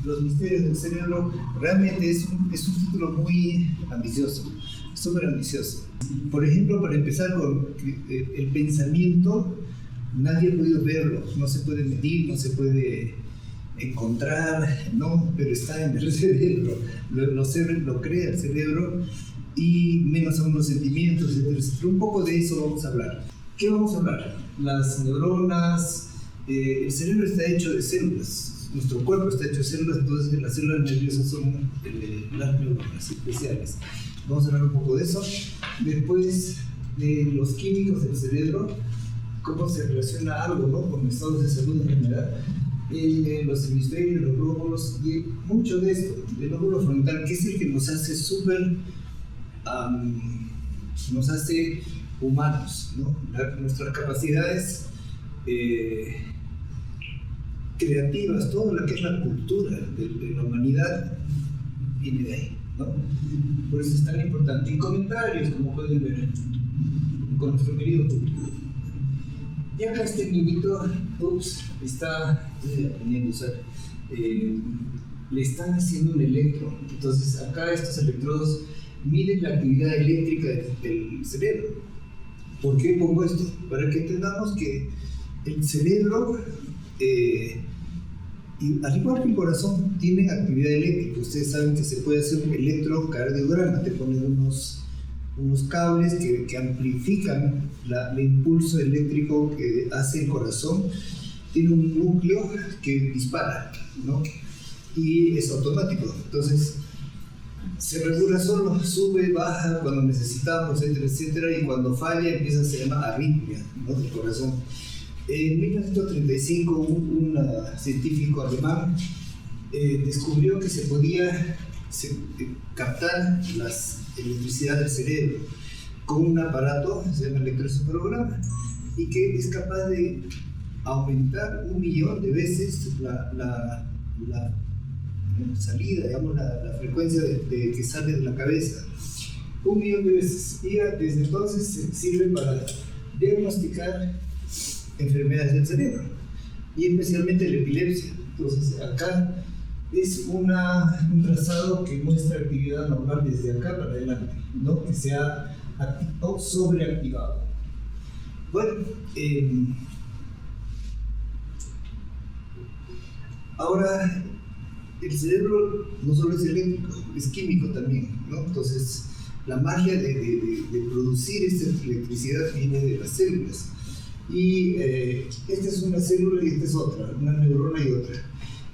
Los misterios del cerebro realmente es un título muy ambicioso, súper ambicioso. Por ejemplo, para empezar con el pensamiento, nadie ha podido verlo, no se puede medir, no se puede encontrar, no, pero está en el cerebro, lo crea el cerebro, y menos aún los sentimientos, etc. Un poco de eso vamos a hablar. ¿Qué vamos a hablar? Las neuronas, el cerebro está hecho de células. Nuestro cuerpo está hecho de células, entonces las células nerviosas son las neuronas especiales. Vamos a hablar un poco de eso. Después de los químicos del cerebro, cómo se relaciona algo, ¿no?, con estados de salud en general, los hemisferios, los lóbulos, y mucho de esto, del lóbulo frontal, que es el que nos hace nos hace humanos, ¿no? Nuestras capacidades creativas, todo lo que es la cultura de la humanidad viene de ahí, ¿no? Por eso es tan importante. Y comentarios, como pueden ver, con nuestro querido público. Y acá este niñito, está aprendiendo a usar, le están haciendo un electro. Entonces acá estos electrodos miden la actividad eléctrica del cerebro. ¿Por qué pongo esto? Para que entendamos que el cerebro, al igual que el corazón, tiene actividad eléctrica. Ustedes saben que se puede hacer un electrocardiograma. Te ponen unos cables que amplifican el impulso eléctrico que hace el corazón. Tiene un núcleo que dispara, ¿no? Y es automático. Entonces se regula solo, sube, baja cuando necesitamos, etcétera, etcétera, y cuando falla empieza, se llama arritmia, ¿no?, del corazón. En 1935 un científico alemán descubrió que se podía captar la electricidad del cerebro con un aparato, se llama electroencefalograma, y que es capaz de aumentar 1.000.000 de veces la salida, digamos, la frecuencia que sale de la cabeza. 1.000.000 de veces. Y desde entonces sirve para diagnosticar enfermedades del cerebro, y especialmente la epilepsia. Entonces acá es un trazado que muestra actividad normal desde acá para adelante, ¿no?, que se ha sobreactivado. Bueno, ahora el cerebro no solo es eléctrico, es químico también, ¿no? Entonces la magia de producir esta electricidad viene de las células. Y esta es una célula y esta es otra, una neurona y otra.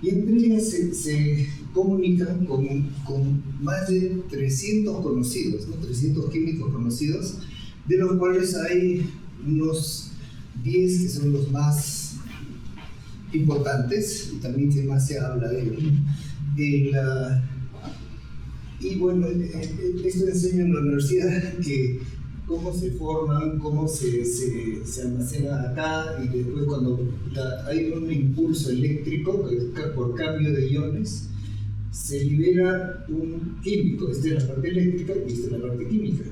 Y entre ellas se comunican con más de 300 conocidos, ¿no?, 300 químicos conocidos, de los cuales hay unos 10 que son los más importantes y también que más se habla de ellos. Y bueno, esto enseño en la universidad, que cómo se forman, cómo se almacenan acá, y después cuando hay un impulso eléctrico por cambio de iones, se libera un químico. Esta es la parte eléctrica y esta es la parte química.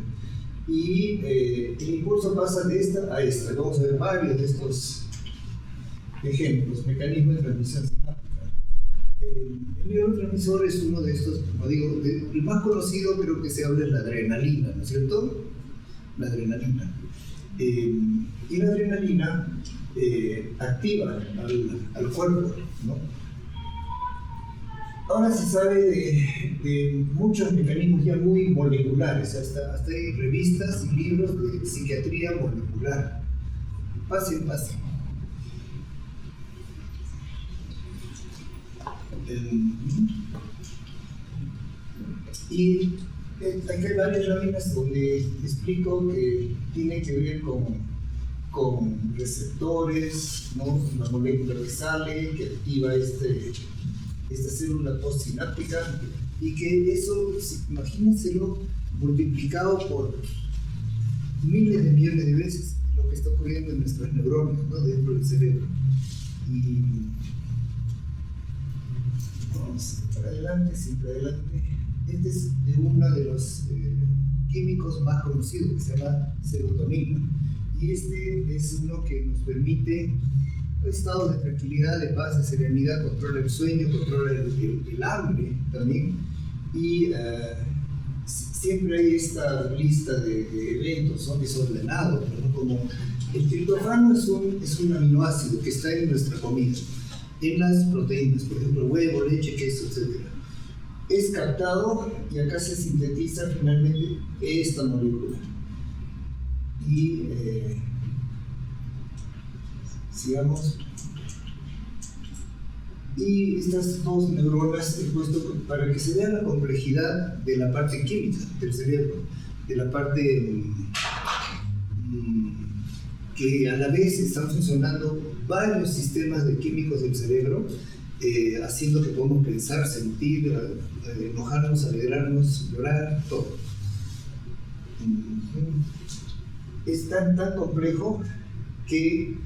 Y el impulso pasa de esta a esta. Vamos a ver varios de estos ejemplos, mecanismos de transmisión sináptica. El neurotransmisor es uno de estos, como digo, el más conocido creo que se habla es la adrenalina, ¿no es cierto? La adrenalina. Y la adrenalina activa al cuerpo, ¿no? Ahora se sabe de muchos mecanismos ya muy moleculares, hasta hay revistas y libros de psiquiatría molecular. Pasen. Y aquí hay varias láminas donde explico que tiene que ver con receptores, ¿no?, una molécula que sale, que activa esta célula postsináptica, y que eso, imagínenselo multiplicado por miles de millones de veces lo que está ocurriendo en nuestras neuronas, ¿no?, dentro del cerebro. Y vamos para adelante, siempre adelante. Este es uno de los químicos más conocidos, que se llama serotonina. Y este es uno que nos permite estado de tranquilidad, de paz, de serenidad, controla el sueño, controla el hambre también. Y siempre hay esta lista de eventos, son desordenados, ¿no? Como el triptofano es un aminoácido que está en nuestra comida, en las proteínas, por ejemplo, huevo, leche, queso, etc. Es captado y acá se sintetiza finalmente esta molécula. Y sigamos. Y estas dos neuronas he puesto para que se vea la complejidad de la parte química del cerebro, de la parte que a la vez están funcionando varios sistemas de químicos del cerebro, haciendo que podamos pensar, sentir, enojarnos, alegrarnos, llorar, todo. Es tan complejo que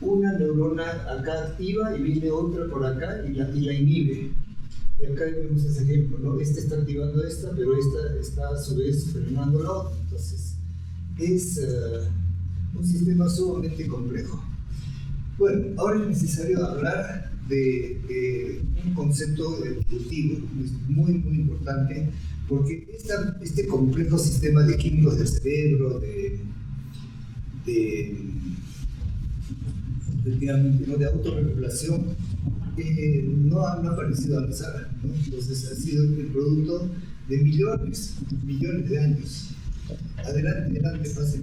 una neurona acá activa y viene otra por acá y la inhibe. Y acá vemos ese ejemplo, ¿no? Esta está activando esta, pero esta está a su vez frenando la otra. Entonces, es un sistema sumamente complejo. Bueno, ahora es necesario hablar de un concepto evolutivo, es muy importante, porque este complejo sistema de químicos del cerebro, efectivamente, ¿no?, de autorregulación, no ha aparecido al azar, ¿no? Entonces ha sido el producto de millones de años. Adelante, pase.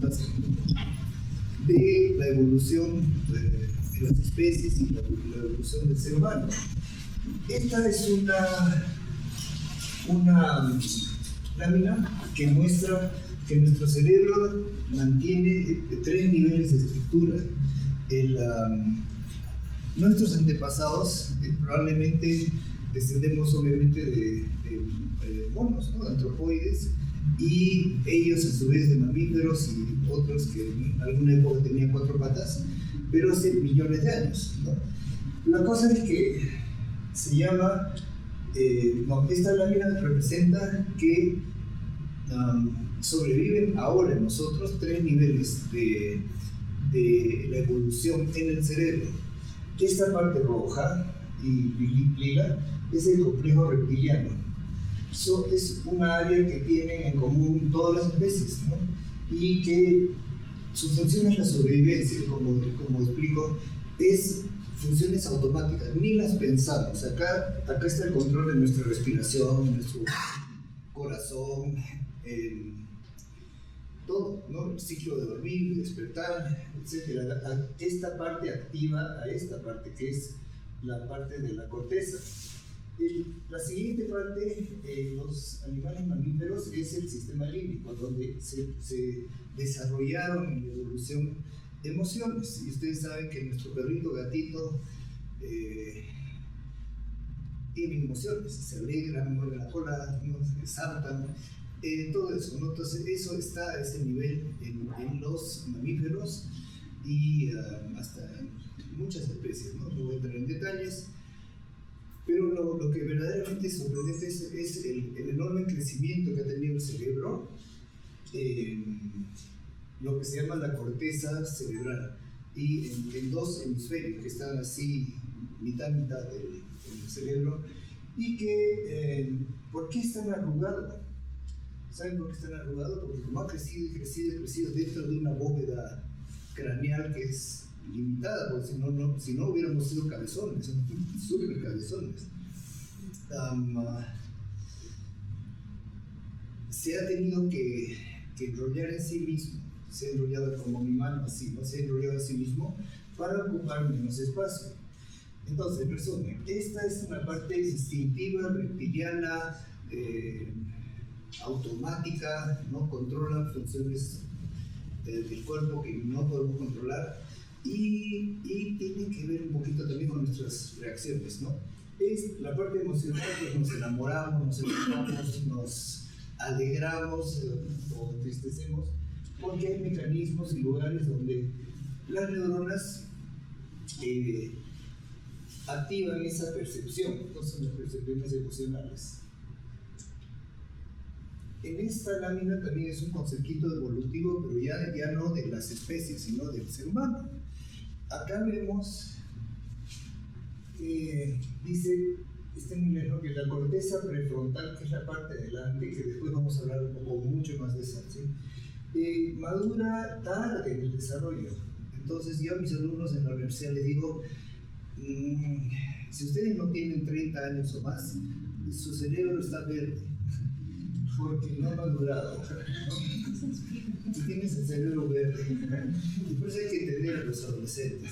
De la evolución de las especies y la evolución del ser humano. Esta es una lámina que muestra que nuestro cerebro mantiene 3 niveles de estructura. Nuestros antepasados probablemente descendemos obviamente de monos, ¿no?, antropoides, y ellos a su vez de mamíferos y otros que en alguna época tenían 4 patas, pero hace millones de años, ¿no? La cosa es que se llama, esta lámina representa que sobreviven ahora en nosotros 3 niveles de la evolución en el cerebro. Esta parte roja y lila es el complejo reptiliano. Eso es una área que tienen en común todas las especies, ¿no? Y que su función es la sobrevivencia, como explico, es funciones automáticas, ni las pensamos. Acá está el control de nuestra respiración, nuestro corazón, todo, ¿no? El ciclo de dormir, de despertar, etc. Esta parte activa a esta parte, que es la parte de la corteza. La siguiente parte, los animales mamíferos, es el sistema límbico, donde se desarrollaron en la evolución emociones. Y ustedes saben que nuestro perrito, gatito, tiene emociones, se alegran, mueven la cola, ¿no?, saltan, todo eso, ¿no? Entonces eso está a ese nivel en los mamíferos y hasta muchas especies, ¿no? No voy a entrar en detalles, pero lo que verdaderamente es sorprendente es el enorme crecimiento que ha tenido el cerebro, lo que se llama la corteza cerebral, y en 2 hemisferios que están así mitad del cerebro, y que ¿por qué están arrugados? ¿Saben por qué están arrugados? Porque como ha crecido dentro de una bóveda craneal que es limitada, porque si no hubiéramos sido cabezones, súper cabezones. Se ha tenido que enrollar en sí mismo, se ha enrollado como mi mano así, ¿no? Se ha enrollado en sí mismo para ocupar menos espacio. Entonces, en resumen, esta es una parte instintiva, reptiliana, automática, ¿no? Controla funciones del cuerpo que no podemos controlar y tiene que ver un poquito también con nuestras reacciones, ¿no? Es la parte emocional, pues nos enamoramos, nos enojamos, nos alegramos o entristecemos, porque hay mecanismos y lugares donde las neuronas activan esa percepción, entonces las percepciones emocionales. En esta lámina también es un conceptito evolutivo, pero ya no de las especies, sino del ser humano. acá vemos, dice este inglés, ¿no? Que la corteza prefrontal, que es la parte de delante, que después vamos a hablar un poco mucho más de esa, ¿sí? Madura tarde en el desarrollo. Entonces yo a mis alumnos en la universidad les digo, si ustedes no tienen 30 años o más, su cerebro está verde, porque no ha madurado, ¿no? Tú tienes el cerebro verde, y por eso hay que entender a los adolescentes.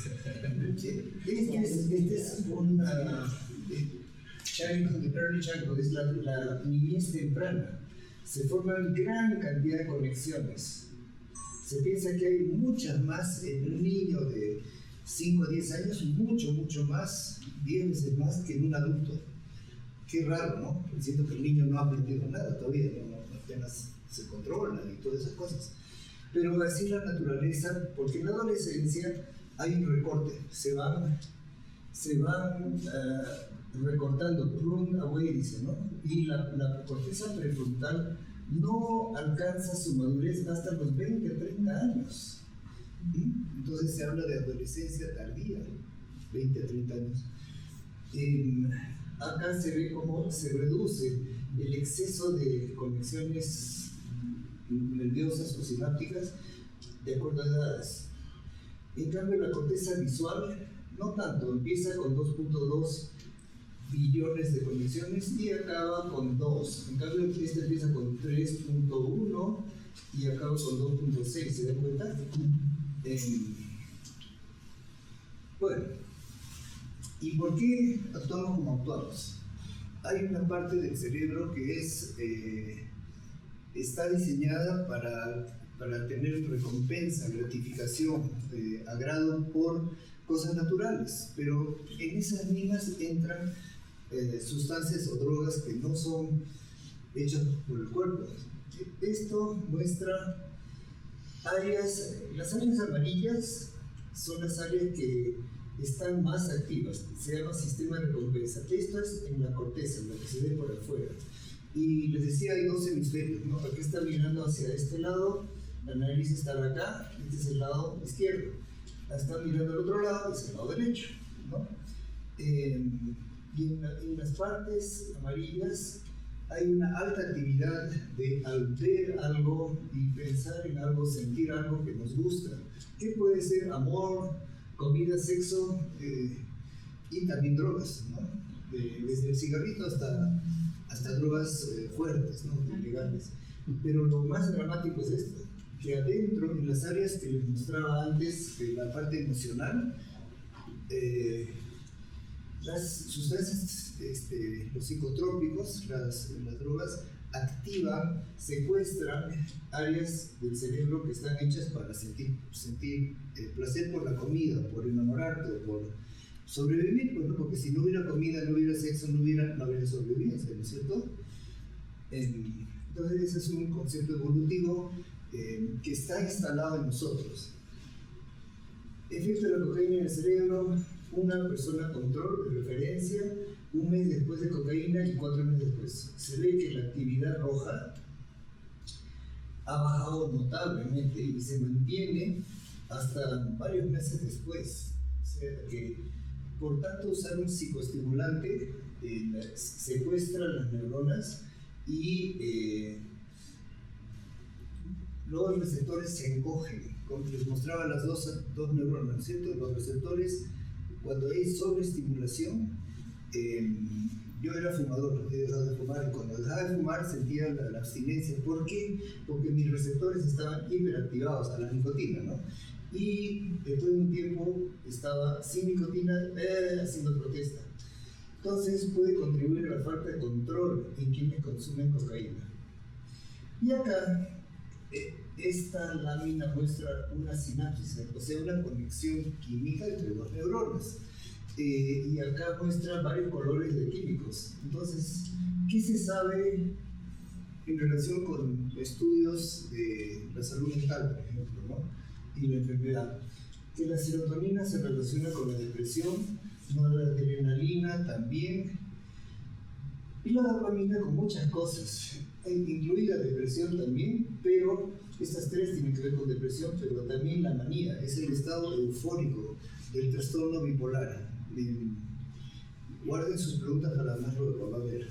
Este es una early childhood, es la niñez temprana. Se forman gran cantidad de conexiones. Se piensa que hay muchas más en un niño de 5 a 10 años, mucho más, 10 veces más que en un adulto. Qué raro, ¿no? Siento que el niño no ha aprendido nada todavía, apenas se controla y todas esas cosas. Pero así la naturaleza, porque en la adolescencia hay un recorte, se van recortando, prune away, dice, ¿no? Y la corteza prefrontal no alcanza su madurez hasta los 20, 30 años. Entonces se habla de adolescencia tardía, 20 a 30 años. Acá se ve cómo se reduce el exceso de conexiones nerviosas o sinápticas de acuerdo a edades. En cambio, la corteza visual no tanto, empieza con 2.2 billones de conexiones y acaba con 2. En cambio, este empieza con 3.1 y acaba con 2.6. ¿Se dan cuenta? Bueno, ¿y por qué actuamos como actuamos? Hay una parte del cerebro que está diseñada para tener recompensa, gratificación, agrado por cosas naturales, pero en esas mismas entran sustancias o drogas que no son hechas por el cuerpo. Esto muestra las áreas amarillas son las áreas que están más activas, se llama sistema de recompensa. Esto es en la corteza, en lo que se ve por afuera. Y les decía, hay dos hemisferios, ¿no? Aquí está mirando hacia este lado, la nariz está acá, este es el lado izquierdo. Está mirando al otro lado, es el lado derecho, ¿no? Y en las partes amarillas hay una alta actividad de al ver algo y pensar en algo, sentir algo que nos gusta. ¿Qué puede ser? Amor, comida, sexo y también drogas, ¿no? Desde el cigarrito hasta drogas fuertes, ¿no? Ilegales. Pero lo más dramático es esto, que adentro, en las áreas que les mostraba antes, de la parte emocional, las sustancias, los psicotrópicos, las drogas, activan, secuestran áreas del cerebro que están hechas para sentir placer por la comida, por enamorarte, por sobrevivir, pues, ¿no? Porque si no hubiera comida, no hubiera sexo, no hubiera sobrevivencia, ¿no es cierto? Entonces ese es un concepto evolutivo que está instalado en nosotros. Efecto de la cocaína en el cerebro: una persona control de referencia, 1 mes después de cocaína y 4 meses después. Se ve que la actividad roja ha bajado notablemente y se mantiene hasta varios meses después. O sea que, por tanto, usar un psicoestimulante secuestra las neuronas y los receptores se encogen, como les mostraba las dos neuronas, ¿cierto? Los receptores, cuando hay sobreestimulación, yo era fumador, he dejado de fumar, y cuando dejaba de fumar sentía la abstinencia. ¿Por qué? Porque mis receptores estaban hiperactivados a la nicotina, ¿no? Y después de un tiempo estaba sin nicotina, haciendo protesta. Entonces puede contribuir a la falta de control en quienes consumen cocaína. Y acá, esta lámina muestra una sinapsis, o sea, una conexión química entre dos neuronas. Y acá muestra varios colores de químicos. Entonces, ¿qué se sabe en relación con estudios de la salud mental, por ejemplo, ¿no? Y la enfermedad? Que la serotonina se relaciona con la depresión, la adrenalina también, y la dopamina con muchas cosas, incluida depresión también, pero estas tres tienen que ver con depresión, pero también la manía, es el estado eufórico del trastorno bipolar. Guarden sus preguntas para más luego, va a ver.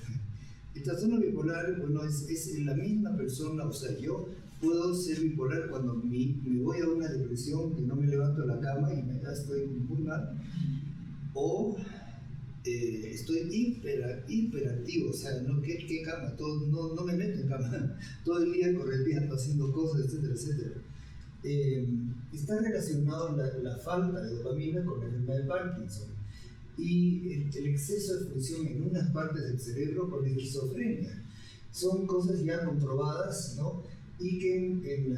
El trastorno bipolar, bueno, es la misma persona, o sea, yo puedo ser bipolar cuando me voy a una depresión, que no me levanto de la cama y ya estoy muy mal, o estoy hiperactivo, o sea, ¿qué cama? No me meto en cama, todo el día correteando, haciendo cosas, etcétera, etcétera. Está relacionado la falta de dopamina con la enfermedad de Parkinson y el exceso de función en unas partes del cerebro con esquizofrenia. Son cosas ya comprobadas, ¿no? Y que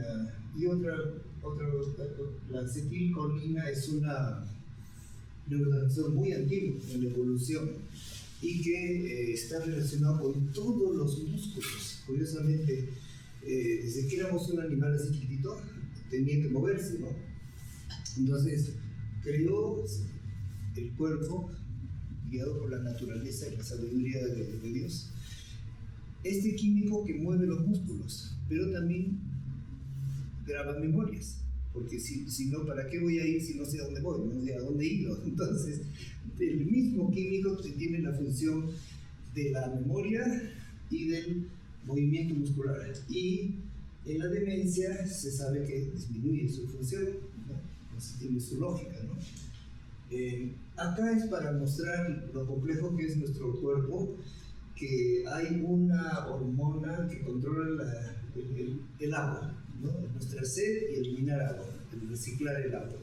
la acetilcolina es una neurotransmisor muy antiguo en la evolución y que está relacionado con todos los músculos. Curiosamente, desde que éramos un animal así chiquitito, tenía que moverse, ¿no? Entonces, creó el cuerpo, guiado por la naturaleza y la sabiduría de Dios, este químico que mueve los músculos, pero también graba memorias, porque si no, ¿para qué voy a ir si no sé a dónde voy, no sé a dónde he ido? Entonces, el mismo químico tiene la función de la memoria y del movimiento muscular, y en la demencia se sabe que disminuye su función, ¿no? Pues tiene su lógica, ¿no? Acá es para mostrar lo complejo que es nuestro cuerpo, que hay una hormona que controla el agua, ¿no? Nuestra sed y eliminar agua, el reciclar el agua.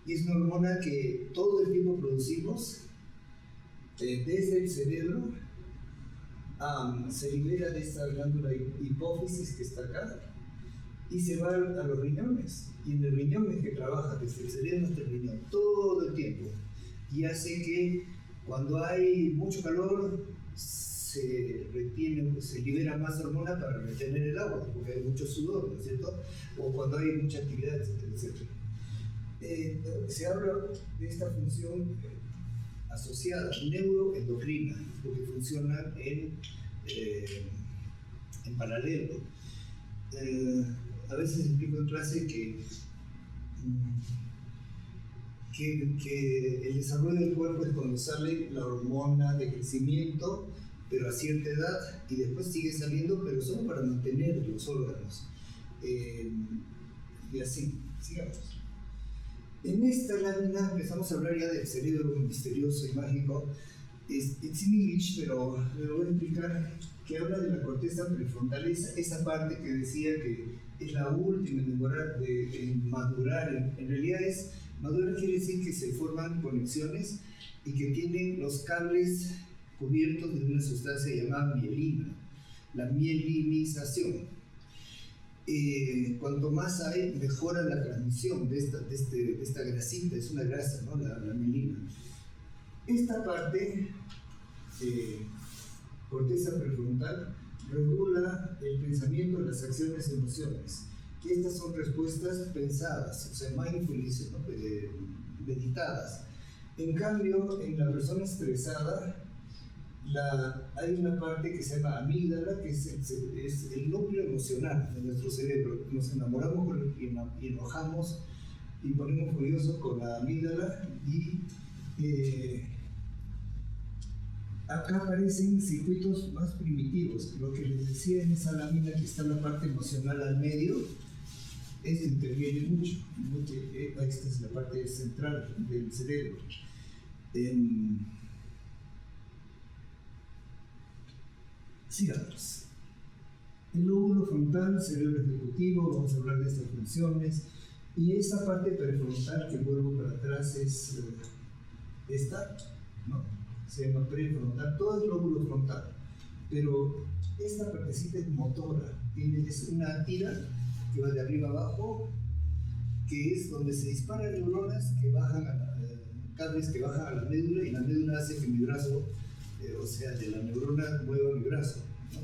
Y es una hormona que todo el tiempo producimos desde el cerebro. Se libera de esta glándula hipófisis que está acá y se va a los riñones, y en el riñón es que trabaja desde el cerebro hasta el riñón todo el tiempo, y hace que cuando hay mucho calor se libera más hormona para retener el agua, porque hay mucho sudor, ¿no es cierto? O cuando hay mucha actividad, etcétera, etcétera. Se habla de esta función asociada neuroendocrina, porque funcionan en paralelo. A veces explico en clase que el desarrollo del cuerpo es cuando sale la hormona de crecimiento, pero a cierta edad, y después sigue saliendo, pero solo para mantener los órganos. Y así, sigamos. En esta lámina empezamos a hablar ya del cerebro misterioso y mágico. Es in English, pero le voy a explicar, que habla de la corteza prefrontal, esa parte que decía que es la última en madurar. En realidad madurar quiere decir que se forman conexiones y que tienen los cables cubiertos de una sustancia llamada mielina, la mielinización. Cuanto más hay, mejora la transmisión de esta grasita, es una grasa, ¿no? La mielina. Esta parte, corteza prefrontal, regula el pensamiento, las acciones y emociones. Y estas son respuestas pensadas, o sea, mindfulness, ¿no? Meditadas. En cambio, en la persona estresada, hay una parte que se llama amígdala, que es el núcleo emocional de nuestro cerebro. Nos enamoramos y enojamos y ponemos furiosos con la amígdala, y acá aparecen circuitos más primitivos. Lo que les decía en esa lámina, que está la parte emocional al medio, interviene mucho. Esta es la parte central del cerebro. Sigamos. El lóbulo frontal, cerebro ejecutivo, vamos a hablar de estas funciones. Y esa parte prefrontal que vuelvo para atrás es esta, ¿no? Se llama prefrontal, todo es lóbulo frontal. Pero esta partecita es motora, es una tira que va de arriba abajo, que es donde se disparan neuronas que bajan cables que bajan a la médula, y la médula hace que mi brazo, o sea, de la neurona mueva mi brazo, ¿no?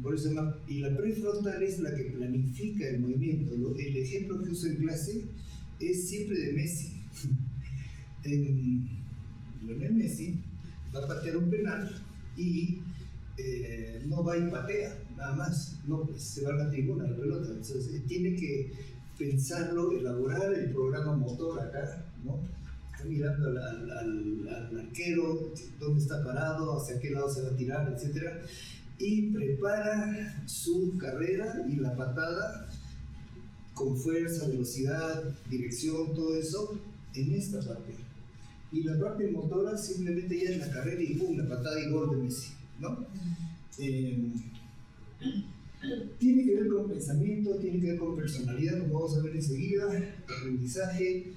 Por eso y la prefrontal es la que planifica el movimiento. El ejemplo que uso en clase es siempre de Messi. Lionel Messi va a patear un penal y no va y patea, nada más, no, pues, se va a la tribuna, la pelota. Entonces tiene que pensarlo, elaborar el programa motor acá, ¿no? Está mirando al arquero, dónde está parado, hacia qué lado se va a tirar, etc. Y prepara su carrera y la patada con fuerza, velocidad, dirección, todo eso en esta parte. Y la parte motora simplemente ya es la carrera y pum, la patada y gol de Messi, ¿no? Tiene que ver con pensamiento, tiene que ver con personalidad, como vamos a ver enseguida, aprendizaje.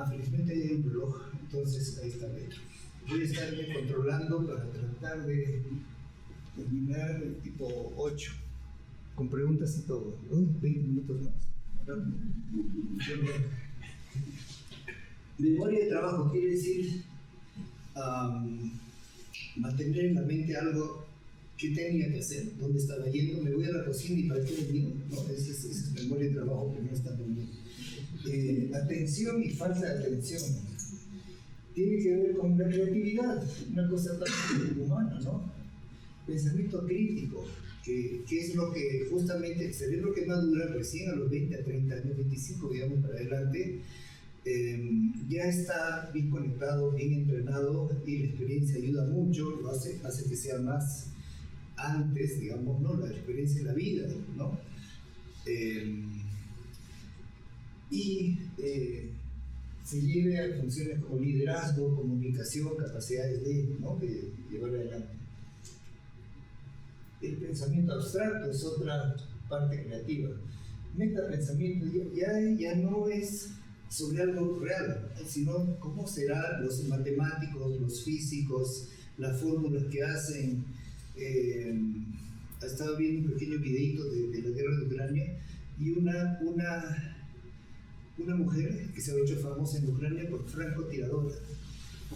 Felizmente hay un reloj, entonces ahí está Petro. Voy a estarme controlando para tratar de terminar el tipo 8, con preguntas y todo. 20 minutos más. Memoria de trabajo quiere decir mantener en la mente algo que tenía que hacer, dónde estaba yendo, me voy a la cocina y para qué venía, ¿no? Esa es memoria de trabajo que no está bien. Atención y falta de atención. Tiene que ver con la creatividad, una cosa tan humana, ¿no? Pensamiento crítico, que es lo que justamente el cerebro que madura recién a los 20, a 30 años, 25, digamos, para adelante, ya está bien conectado, bien entrenado y la experiencia ayuda mucho, lo hace que sea más antes, digamos, ¿no? La experiencia en la vida, ¿no? Se lleve a funciones como liderazgo, comunicación, capacidades de llevar adelante. El pensamiento abstracto es otra parte creativa. Metapensamiento ya no es sobre algo real, sino cómo serán los matemáticos, los físicos, las fórmulas que hacen. Estaba viendo un pequeño videito de la guerra de Ucrania y una mujer que se ha hecho famosa en Ucrania por francotiradora,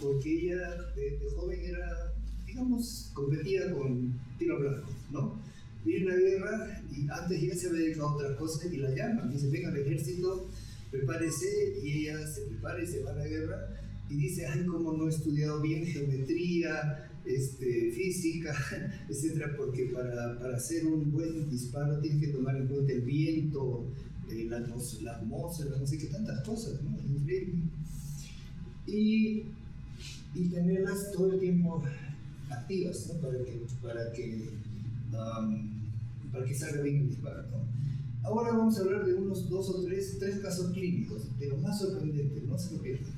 porque ella de joven era, digamos, competía con tiro blanco, ¿no? Viene una guerra y antes ya se había dedicado a otras cosas y la llaman, dice, venga al ejército, prepárese, y ella se prepara y se va a la guerra y dice, ay, cómo no he estudiado bien geometría, física, etcétera, porque para hacer un buen disparo tienes que tomar en cuenta el viento, la atmósfera, no sé qué tantas cosas, ¿no? Y tenerlas todo el tiempo activas, ¿no? para que salga bien el disparo, ¿no? Ahora vamos a hablar de unos 2 o 3 casos clínicos, de lo más sorprendente, no se lo pierdan.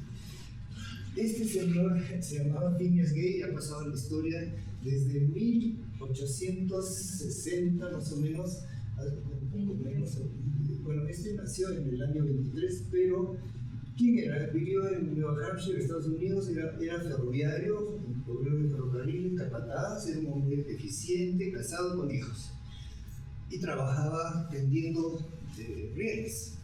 Este señor se llamaba Phineas Gage, ha pasado en la historia desde 1860 más o menos, un poco menos. Bueno, nació en el año 23, pero ¿quién era? Vivió en Nueva Hampshire, Estados Unidos, era ferroviario, obrero de ferrocarril, capataz, era un hombre eficiente, casado con hijos. Y trabajaba tendiendo rieles.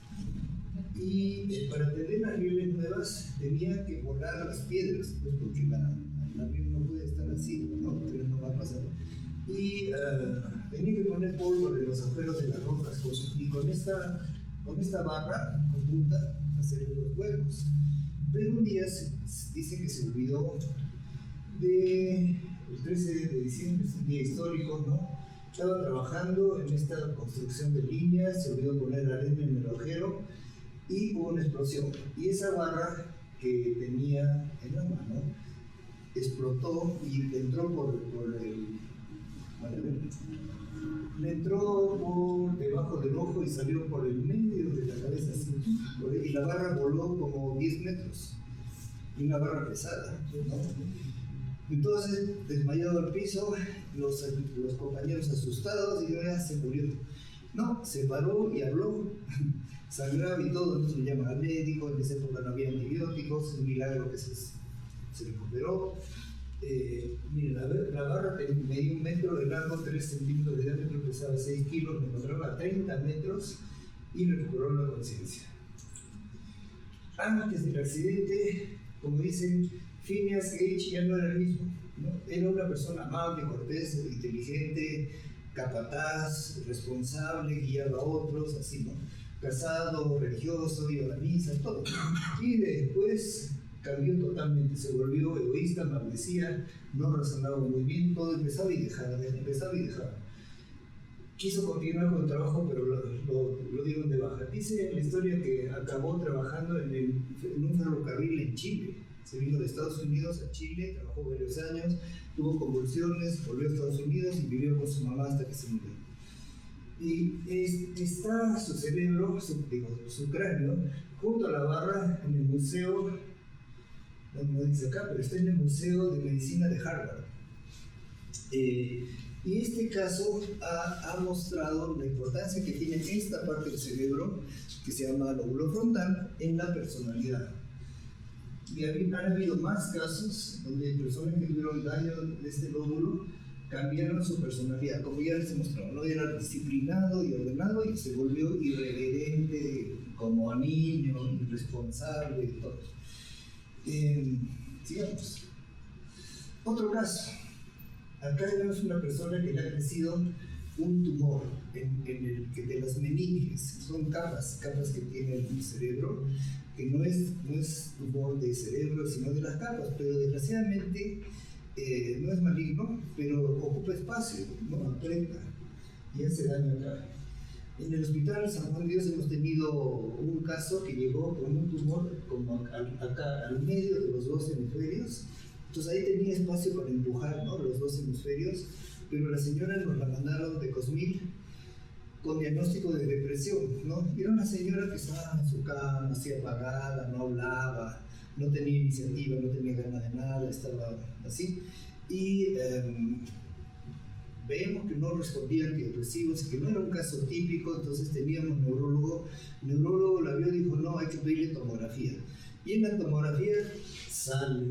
Y para tender las rieles nuevas tenía que volar las piedras, pues porque la riel no puede estar así, ¿no? Pero no va a pasar. Y tenía que poner polvo de los agujeros de las rocas y con esta barra con punta hacer los huecos. Pero un día dice que se olvidó el 13 de diciembre, es un día histórico, ¿no? Estaba trabajando en esta construcción de líneas, se olvidó poner arena en el agujero y hubo una explosión. Y esa barra que tenía en la mano explotó y le entró le entró por debajo del ojo y salió por el medio de la cabeza así, y la barra voló como 10 metros, y una barra pesada, ¿no? Entonces, desmayado al piso, los compañeros asustados, y ya se murió. No, se paró y habló, sangraba y todo, entonces le llaman al médico, en esa época no había antibióticos, es un milagro que se recuperó. Miren, la barra medía 1 metro de largo, 3 centímetros de diámetro, pesaba 6 kilos, me encontraba a 30 metros y recuperó la conciencia. Antes del accidente, como dicen, Phineas Gage ya no era el mismo, ¿no? Era una persona amable, cortés, inteligente, capataz, responsable, guiaba a otros, así, ¿no? Casado, religioso, iba a la misa, todo. Y después cambió totalmente, se volvió egoísta, maldecía, no razonaba muy bien, todo empezaba y dejaba. quiso continuar con el trabajo, pero lo dieron de baja. Dice la historia que acabó trabajando en un ferrocarril en Chile. Se vino de Estados Unidos a Chile, trabajó varios años, tuvo convulsiones, volvió a Estados Unidos y vivió con su mamá hasta que se murió. Y está su cerebro, su cráneo, junto a la barra en el museo, no dice acá, pero está en el Museo de Medicina de Harvard. Y este caso ha mostrado la importancia que tiene esta parte del cerebro, que se llama lóbulo frontal, en la personalidad. Y han habido más casos donde personas que tuvieron daño de este lóbulo cambiaron su personalidad, como ya les he mostrado, ¿no? Era disciplinado y ordenado y se volvió irreverente, como niño, irresponsable y todo. Sigamos. Otro caso. Acá tenemos una persona que le ha crecido un tumor en el que de las meninges, son capas que tiene el cerebro, que no es tumor de cerebro, sino de las capas, pero desgraciadamente no es maligno, pero ocupa espacio, no aprieta y hace daño acá. En el hospital San Juan de Dios hemos tenido un caso que llegó con un tumor como acá al medio de los dos hemisferios. Entonces ahí tenía espacio para empujar, ¿no?, los dos hemisferios, pero la señora nos la mandaron de Cosmil con diagnóstico de depresión, ¿no? Era una señora que estaba en su cama, así apagada, no hablaba, no tenía iniciativa, no tenía ganas de nada, estaba así. Y vemos que no respondía a antidepresivos, que no era un caso típico, entonces teníamos neurólogo la vio y dijo, no, hay que pedirle tomografía. Y en la tomografía sale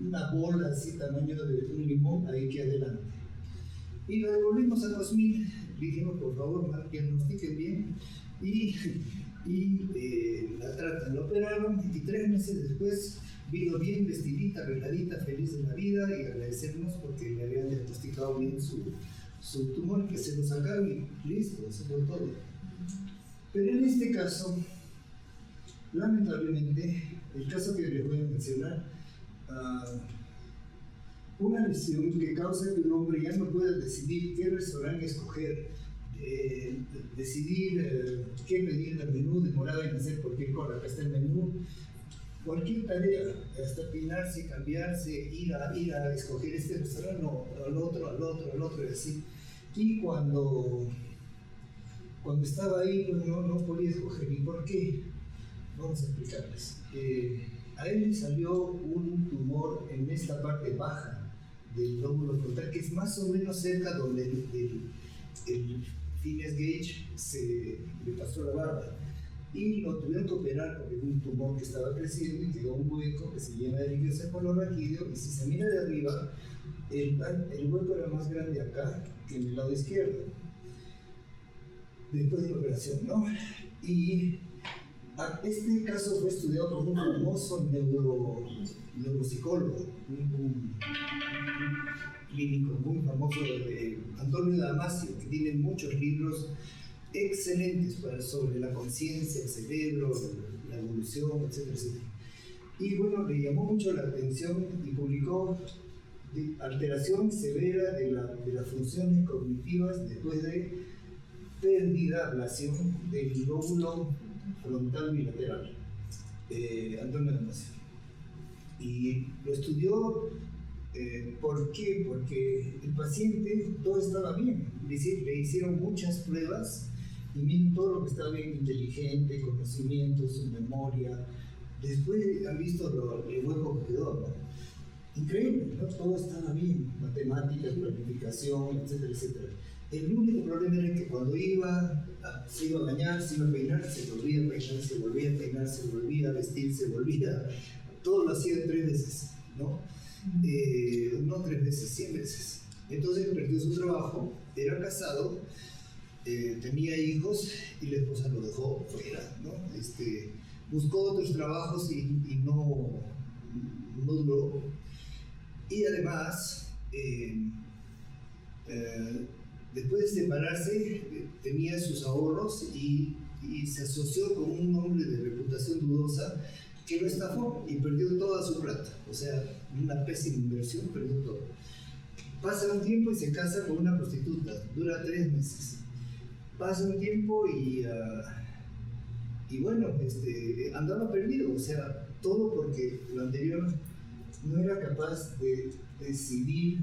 una bola así, tamaño de un limón, ahí que adelante. Y lo devolvimos a 2000, dijimos, por favor, diagnostiquen bien, y la tratan, la operaron, y 3 meses después vino bien vestidita, arregladita, feliz de la vida, y agradecernos porque le habían diagnosticado bien su tumor, que se lo sacaron y listo, eso fue todo. Pero en este caso, lamentablemente, el caso que les voy a mencionar, una lesión que causa que un hombre ya no pueda decidir qué restaurante escoger, decidir qué pedir del menú, demoraba en hacer cualquier cosa, acá está el menú, cualquier tarea, hasta peinarse, cambiarse, ir a escoger este restaurante, no, al otro, y así. Y cuando estaba ahí, pues no podía escoger. ¿Y por qué? Vamos a explicarles. A él le salió un tumor en esta parte baja del lóbulo frontal, que es más o menos cerca donde el Phineas Gage le pasó la barba. Y lo tuvieron que operar porque era un tumor que estaba creciendo y quedó un hueco que se llama de líquido cefalorraquídeo, y si se mira de arriba, el hueco era más grande acá que en el lado izquierdo, después de la operación, ¿no? Y este caso fue estudiado por un famoso neuropsicólogo, un clínico muy famoso, Antonio Damasio, que tiene muchos libros excelentes sobre la conciencia, el cerebro, la evolución, etcétera, etcétera. Y bueno, le llamó mucho la atención y publicó alteración severa de las funciones cognitivas después de pérdida, ablación del lóbulo frontal bilateral, Antonio Damasio. Y lo estudió, ¿por qué? Porque el paciente todo estaba bien, le hicieron muchas pruebas y miren todo lo que estaba bien, inteligente, conocimiento, su memoria. Después han visto el hueco que quedó, ¿no? Increíble, ¿no? Todo estaba bien, matemáticas, planificación, etcétera, etcétera. El único problema era que cuando se iba a bañar, se iba a peinar, se volvía a peinar, se volvía a peinar, se volvía a vestir, se volvía, todo lo hacía 3 veces, ¿no? No 3 veces, 100 veces. Entonces perdió su trabajo, era casado, tenía hijos y la esposa lo dejó fuera, ¿no? Buscó otros trabajos y no duró. Y además, después de separarse, tenía sus ahorros y se asoció con un hombre de reputación dudosa que lo estafó y perdió toda su plata. O sea, una pésima inversión, perdió todo. Pasa un tiempo y se casa con una prostituta, dura 3 meses. Pasa un tiempo y bueno, andaba perdido, o sea, todo porque lo anterior no era capaz de decidir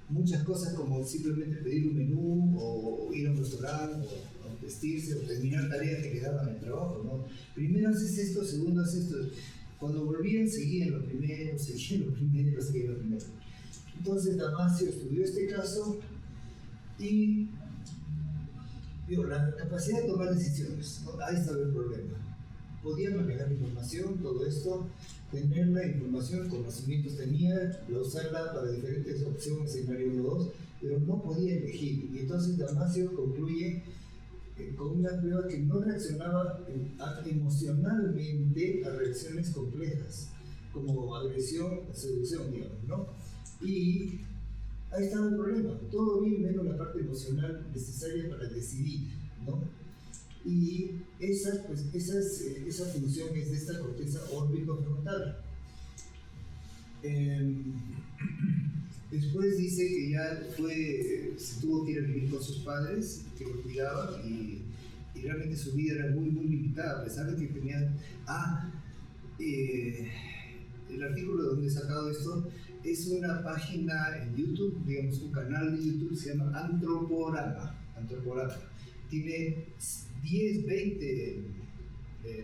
muchas cosas como simplemente pedir un menú o ir a un restaurante o vestirse o terminar tareas que le daban en el trabajo, ¿no? Primero haces esto, segundo haces esto. Cuando volvían seguían lo primero, seguían lo primero, seguían lo primero. Entonces Damasio estudió este caso y vio la capacidad de tomar decisiones, ¿no? Ahí estaba el problema. Podía manejar información, todo esto, tener la información, conocimientos tenía, usarla para diferentes opciones, escenario 1 2, pero no podía elegir. Y entonces Damasio concluye con una prueba que no reaccionaba emocionalmente a reacciones complejas, como agresión o seducción, digamos, ¿no? Y ahí estaba el problema, todo bien menos la parte emocional necesaria para decidir, ¿no? Y esa función es de esta corteza órbito-frontal. Después dice que ya se tuvo que ir a vivir con sus padres, que lo cuidaban, y realmente su vida era muy, muy limitada, a pesar de que tenían... el artículo de donde he sacado esto es una página en YouTube, digamos un canal de YouTube, se llama Antroporama. Tiene 10, 20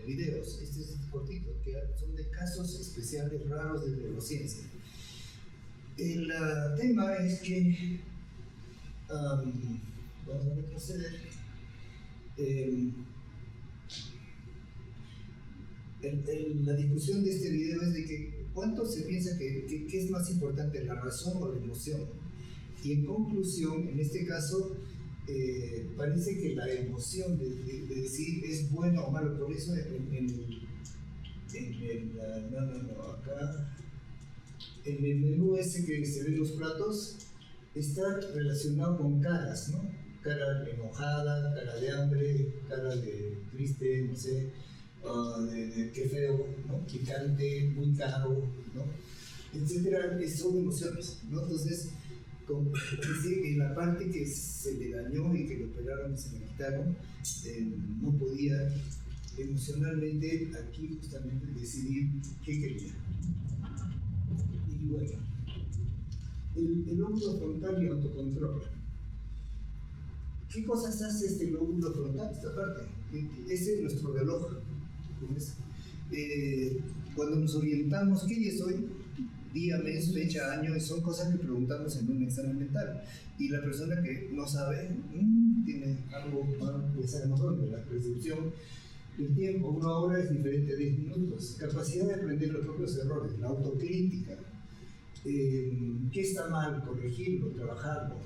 videos, este es cortito, que son de casos especiales raros de neurociencia. El tema es que, vamos a retroceder, la discusión de este video es de que cuánto se piensa que es más importante, la razón o la emoción. Y en conclusión, en este caso, parece que la emoción de decir es bueno o malo, por eso acá en el menú ese que se ven los platos está relacionado con caras, ¿no? Cara enojada, cara de hambre, cara de triste, no sé, de qué feo, ¿no? Picante, muy caro, ¿no? Etcétera, son emociones, ¿no? Entonces, como decir que la parte que se le dañó y que le operaron y se le quitaron, no podía emocionalmente aquí justamente decidir qué quería. Y bueno, el lóbulo frontal y autocontrol. ¿Qué cosas hace este lóbulo frontal, esta parte? Ese es nuestro reloj. Cuando nos orientamos, ¿qué día es hoy? Día, mes, fecha, año, son cosas que preguntamos en un examen mental. Y la persona que no sabe, tiene algo mal, ya sabemos dónde, la percepción del tiempo. 1 hora es diferente a 10 minutos. Capacidad de aprender los propios errores, la autocrítica. ¿Qué está mal? Corregirlo, trabajarlo,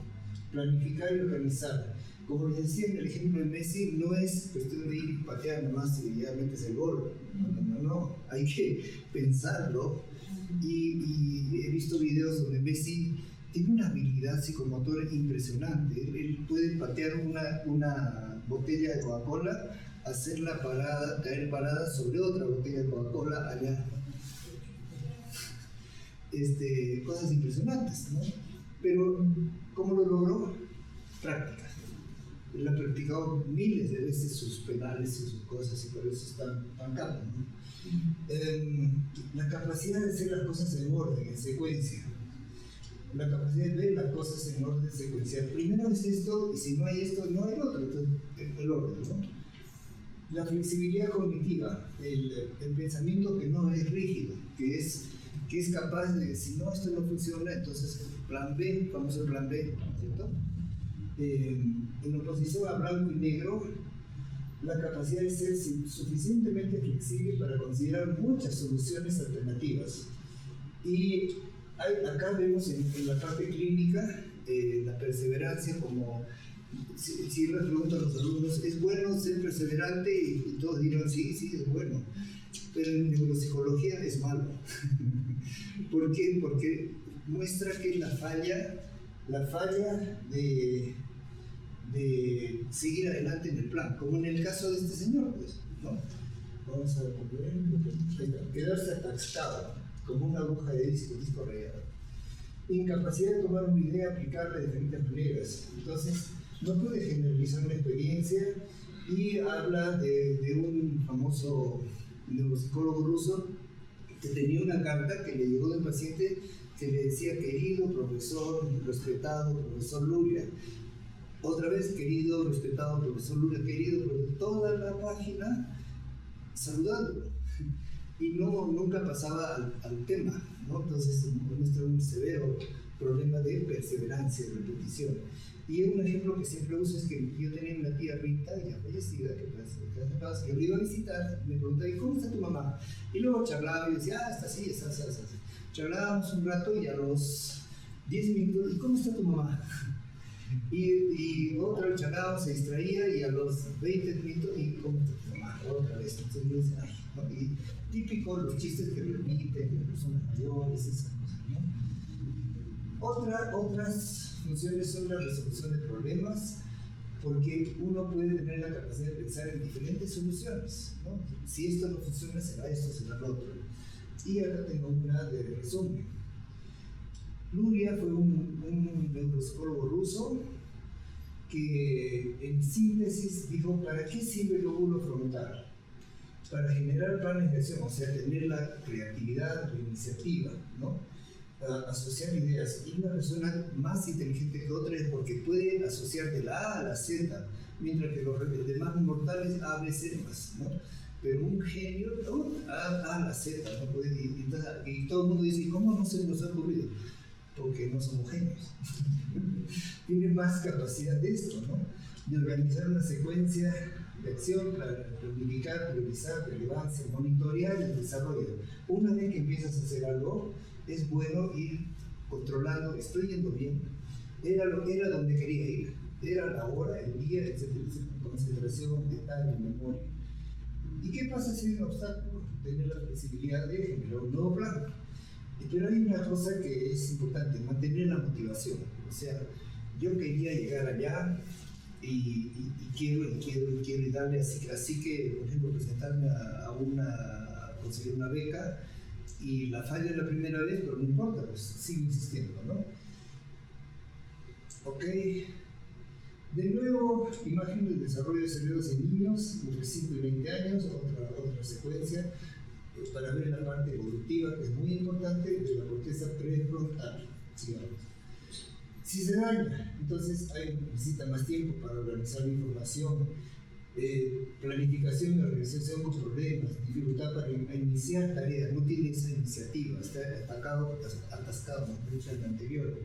planificar y organizar. Como les decía en el ejemplo de Messi, no es cuestión de ir y patear nomás y ya metes el gol. No. Hay que pensarlo. Y he visto videos donde Messi tiene una habilidad psicomotora impresionante. Él puede patear una botella de Coca-Cola, hacerla caer parada sobre otra botella de Coca-Cola allá. Cosas impresionantes, ¿no? Pero, ¿cómo lo logró? Práctica. Él ha practicado miles de veces sus penales y sus cosas y por eso está tan capo, ¿no? La capacidad de hacer las cosas en orden, en secuencia. La capacidad de ver las cosas en orden secuencial. Primero es esto, y si no hay esto, no hay otro. Entonces, el orden, ¿no? La flexibilidad cognitiva, el pensamiento que no es rígido, que es capaz de, si no, esto no funciona, entonces plan B, famoso plan B, ¿cierto? En oposición a blanco y negro, la capacidad de ser suficientemente flexible para considerar muchas soluciones alternativas. Y acá vemos en la parte clínica la perseverancia, como si les pregunto a los alumnos, ¿es bueno ser perseverante? Y todos dirán, sí, es bueno. Pero en neuropsicología es malo. ¿Por qué? Porque muestra que la falla de seguir adelante en el plan, como en el caso de este señor, pues, ¿no? Vamos a ver, quedarse atascado, como una aguja de disco rayado. Incapacidad de tomar una idea, aplicarla de diferentes maneras. Entonces, no puede generalizar una experiencia y habla de un famoso neuropsicólogo ruso que tenía una carta que le llegó del paciente que le decía: querido profesor, respetado profesor Luria. Otra vez: querido, respetado profesor Luria, querido, toda la página saludándolo. Y nunca pasaba al tema, ¿no? Entonces muestra un severo problema de perseverancia, de repetición. Y un ejemplo que siempre uso es que yo tenía una tía Rita, ya fallecida, que yo le iba a visitar, me preguntaba: ¿y cómo está tu mamá? Y luego charlaba y decía: está así, está así. Charlábamos un rato y a los 10 minutos: ¿y cómo está tu mamá? Y otra vez charlábamos, se distraía, y a los 20 minutos: ¿y cómo está tu mamá? Otra vez. Entonces yo decía: ay, no. Y típico los chistes que repiten, las personas mayores, esas cosas, ¿no? Otras funciones son la resolución de problemas, porque uno puede tener la capacidad de pensar en diferentes soluciones, ¿no? Si esto no funciona, será esto, será lo otro. Y acá tengo una de resumen. Luria fue un neuropsicólogo ruso que, en síntesis, dijo: ¿para qué sirve el lóbulo frontal? Para generar planes de acción, o sea, tener la creatividad, la iniciativa, ¿no? Asociar ideas. Y una persona más inteligente que otra es porque puede asociar de la A a la Z, mientras que los demás mortales A, B, C más, ¿no? Pero un genio, A a la Z, ¿no? Puede, y todo el mundo dice: ¿cómo no se nos ha ocurrido? Porque no somos genios. Tiene más capacidad de esto, ¿no? De organizar una secuencia de acción, planificar, priorizar, relevancia, monitorear el desarrollo. Una vez que empiezas a hacer algo, es bueno ir controlando: estoy yendo bien, era donde quería ir, era la hora, el día, etc. Concentración, detalle, memoria. ¿Y qué pasa si hay un obstáculo? Tener la flexibilidad de generar un nuevo plan. Pero hay una cosa que es importante: mantener la motivación. O sea, yo quería llegar allá y quiero y darle, así que, por ejemplo, presentarme a conseguir una beca, y la fallo la primera vez, pero no importa, pues sigo insistiendo, ¿no? Ok. De nuevo, imagen del desarrollo de cerebros en niños entre 5 y 20 años, otra secuencia, para ver la parte evolutiva, que es muy importante, de la corteza prefrontal. Sigamos. Si se daña, entonces necesita más tiempo para organizar la información, planificación y organización con problemas, dificultad para iniciar tareas, no tiene esa iniciativa, está atascado, mejor dicho, en el anterior.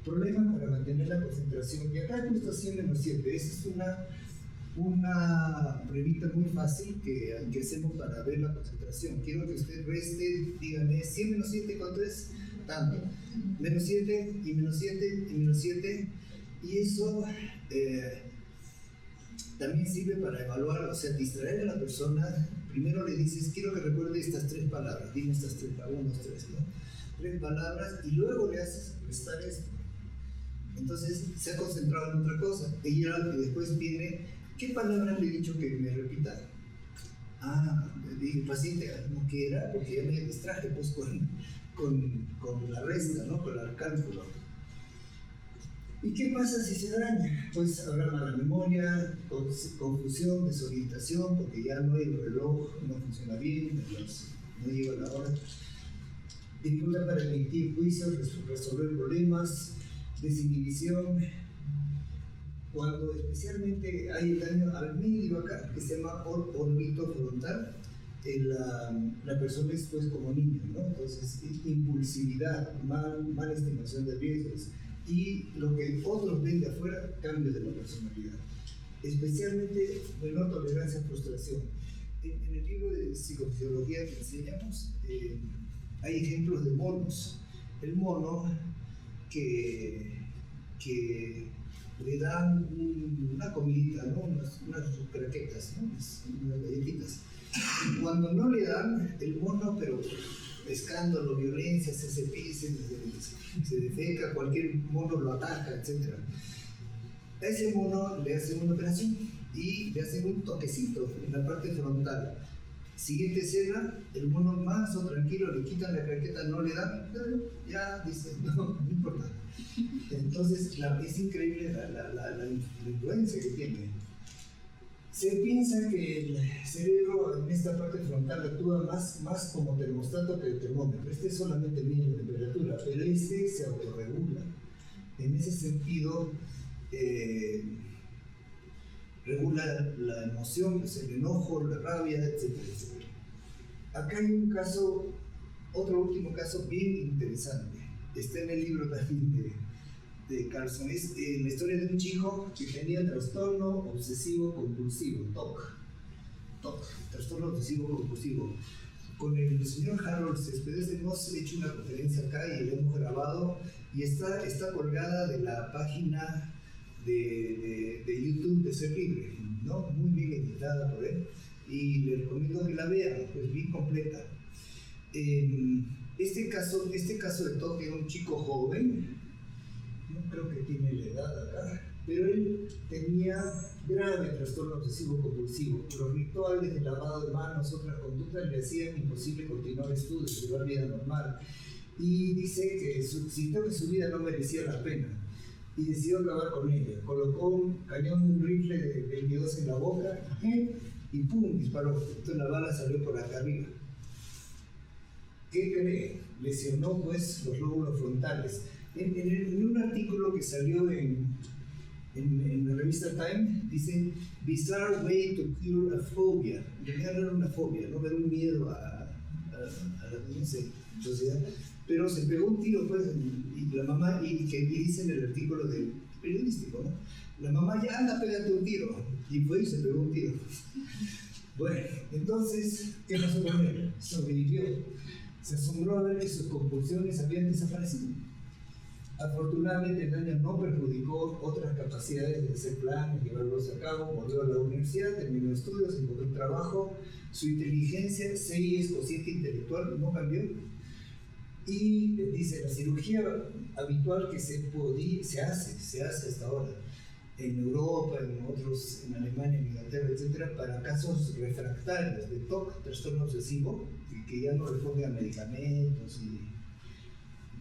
Problemas para mantener la concentración, y acá he puesto 100 menos 7. Esa es una pruebita muy fácil que hacemos para ver la concentración. Quiero que usted reste, dígame: 100 menos 7, ¿cuánto es? Tanto. Menos 7 y menos 7 y menos 7. Y eso también sirve para evaluar, o sea, distraer a la persona. Primero le dices: quiero que recuerde estas 3 palabras, dime estas 3, 1, 2, 3, ¿no? 3 palabras, y luego le haces restar esto. Entonces se ha concentrado en otra cosa. Y después viene: ¿qué palabras le he dicho que me repita? El paciente no quiera, porque ya me distraje pues con la resta, ¿no? Con el cálculo. ¿Y qué pasa si se daña? Pues habrá mala memoria, confusión, desorientación, porque ya no hay el reloj, no funciona bien, no llega la hora. Dificultad para emitir juicios, resolver problemas, desinhibición. Cuando especialmente hay el daño al medio acá, que se llama órbito frontal, la persona es pues como niño, ¿no? Entonces, impulsividad, mala estimación de riesgos, y lo que otros ven de afuera, cambio de la personalidad. Especialmente menor tolerancia a frustración. En el libro de psicofisiología que enseñamos, hay ejemplos de monos. El mono que le dan una comidita, ¿no? unas craquetas, ¿no? unas galletitas. Y cuando no le dan, el mono, pero escándalo, violencia, se cepilla, se defeca, cualquier mono lo ataca, etc. A ese mono le hacen una operación y le hacen un toquecito en la parte frontal. Siguiente escena: el mono más tranquilo, le quitan la craqueta, no le dan, ya dice: no importa. Entonces, es increíble la influencia que tiene. Se piensa que el cerebro en esta parte frontal actúa más como termostato que termómetro. Este solamente mide la temperatura, pero este se autorregula. En ese sentido, regula la emoción, pues el enojo, la rabia, etcétera, etcétera. Acá hay un caso, otro último caso bien interesante. Está en el libro también de Carlson. Es la historia de un chico que tenía trastorno obsesivo compulsivo, TOC, trastorno obsesivo compulsivo. Con el señor Harold Céspedes hemos hecho una conferencia acá y la hemos grabado y está colgada de la página de YouTube de Ser Libre, ¿no? Muy bien editada por él y le recomiendo que la vean, pues bien completa. Este caso de TOC era un chico joven, no creo que tiene la edad acá, pero él tenía grave trastorno obsesivo compulsivo. Los rituales de lavado de manos, otras conductas le hacían imposible continuar estudios, llevar vida normal. Y dice que sintió que su vida no merecía la pena y decidió acabar con ella. Colocó un cañón de un rifle de 22 en la boca y ¡pum! Disparó. Entonces la bala salió por acá arriba. ¿Qué cree? Lesionó pues los lóbulos frontales. En un artículo que salió en la revista Time, dice bizarre way to cure a phobia. En realidad no era una fobia, no era un miedo a la sociedad, pero se pegó un tiro pues, y la mamá, y dice en el artículo del periodístico, ¿no? La mamá ya anda, pégate un tiro, y fue y se pegó un tiro. Bueno, entonces, ¿qué pasó con él? Sobrevivió. Se asombró a ver que sus compulsiones habían desaparecido. Afortunadamente el daño no perjudicó otras capacidades de hacer planes, llevarlos a cabo, volvió a la universidad, terminó estudios, encontró un trabajo, su inteligencia, CI, cociente intelectual, no cambió. Y dice, la cirugía habitual que se hace hasta ahora en Europa, en Alemania, en Inglaterra, etcétera, para casos refractarios de TOC, trastorno obsesivo, que ya no responden a medicamentos y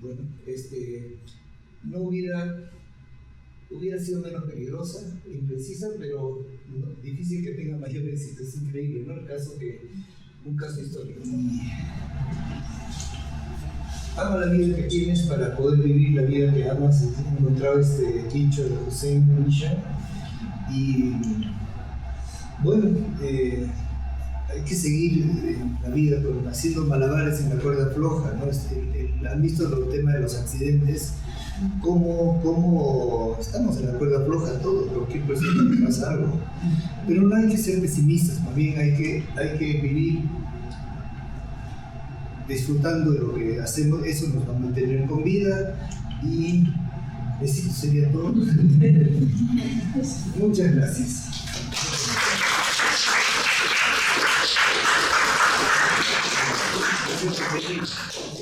bueno, no hubiera sido menos peligrosa, imprecisa, pero no, difícil que tenga mayor éxito. Es increíble, ¿no? Un caso histórico. Ama la vida que tienes para poder vivir la vida que amas. He encontrado este dicho de Hussein Misha. Y bueno, hay que seguir en la vida haciendo malabares en la cuerda floja, ¿no? Han visto el tema de los accidentes, cómo estamos en la cuerda floja todos, cualquier persona que pasa algo. Pero no hay que ser pesimistas, más bien hay que vivir disfrutando de lo que hacemos. Eso nos va a mantener con vida y eso sería todo. Muchas gracias. Thank you.